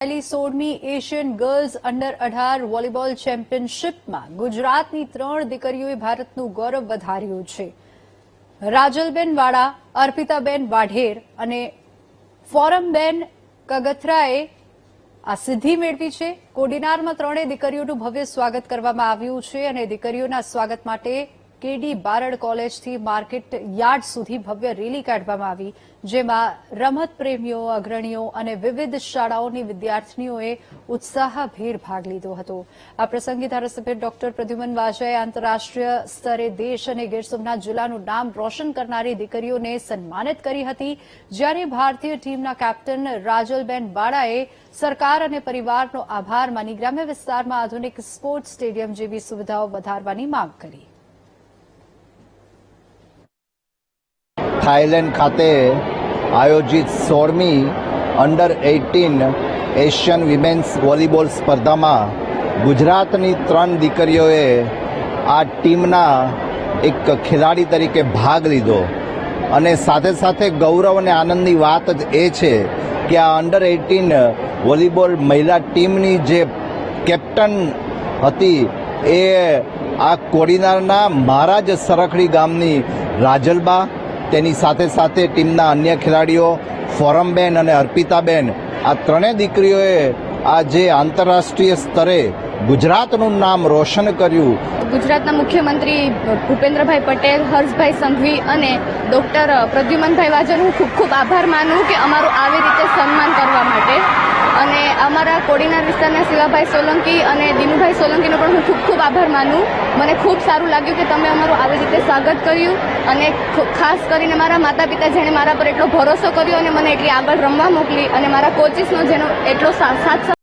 16મી Asian girls under 18 volleyball ચેમ્પિયનશિપમાં ગુજરાતની 3 દીકરીઓએ ભારતનું ગૌરવ વધાર્યું છે. રાજલબેન વાડા, અર્પિતાબેન વાઢેર અને ફોરમબેન કગથરાએ આ સિદ્ધિ મેળવી છે. કોડીનારમાં 3 દીકરીઓનું ભવ્ય સ્વાગત કરવામાં આવ્યું છે અને દીકરીઓના સ્વાગત માટે કેડી બારડ કોલેજથી માર્કેટ યાર્ડ સુધી ભવ્ય રેલી કાઢવામાં આવી, જેમાં રમત પ્રેમીઓ, અગ્રણીઓ અને વિવિધ શાળાઓની વિદ્યાર્થીનીઓએ ઉત્સાહભેર ભાગ લીધો હતો. આ પ્રસંગે ધારાસભ્ય ડોક્ટર પ્રદ્યુમન વાજાએ આંતરરાષ્ટ્રીય સ્તરે દેશ અને ગીર સોમનાથ જિલ્લાનું નામ રોશન કરનારી દીકરીઓને સન્માનિત કરી હતી, જ્યારે ભારતીય ટીમના કેપ્ટન રાજલબેન વાડાએ સરકાર અને પરિવારનો આભાર માની ગ્રામ્ય વિસ્તારમાં આધુનિક સ્પોર્ટ્સ સ્ટેડિયમ જેવી સુવિધાઓ વધારવાની માંગ કરી. થાઈલેન્ડ ખાતે આયોજિત 16મી અંડર 18 એશિયન વિમેન્સ વોલીબોલ સ્પર્ધામાં ગુજરાતની 3 દીકરીઓએ આ ટીમના એક ખેલાડી તરીકે ભાગ લીધો અને સાથે સાથે ગૌરવ અને આનંદની વાત જ એ છે કે આ અંડર 18 વોલીબોલ મહિલા ટીમની જે કેપ્ટન હતી એ આ કોડીનારના મહારાજ સરખડી ગામની રાજલબા, તેની સાથે સાથે ટીમના અન્ય ખેલાડીઓ ફોરમબેન અને અર્પિતાબેન, આ 3 દીકરીઓએ આ જે આંતરરાષ્ટ્રીય સ્તરે ગુજરાતનું નામ રોશન કર્યું. ગુજરાતના મુખ્યમંત્રી ભૂપેન્દ્રભાઈ પટેલ, હર્ષભાઈ સંઘવી અને ડોક્ટર પ્રદ્યુમનભાઈ વાજાનો ખૂબ ખૂબ આભાર માનું કે અમારું આવી રીતે સન્માન કરવા માટે, અને અમારા કોડીનાર વિસ્તારના શિવાભાઈ સોલંકી અને દિનુભાઈ સોલંકીનો પણ હું ખૂબ ખૂબ આભાર માનું. મને ખૂબ સારું લાગ્યું કે તમે અમારું આવી રીતે સ્વાગત કર્યું, અને ખાસ કરીને મારા માતા પિતા જેણે મારા પર એટલો ભરોસો કર્યો અને મને એટલી આગળ રમવા મોકલી, અને મારા કોચિસનો જેનો એટલો સાથ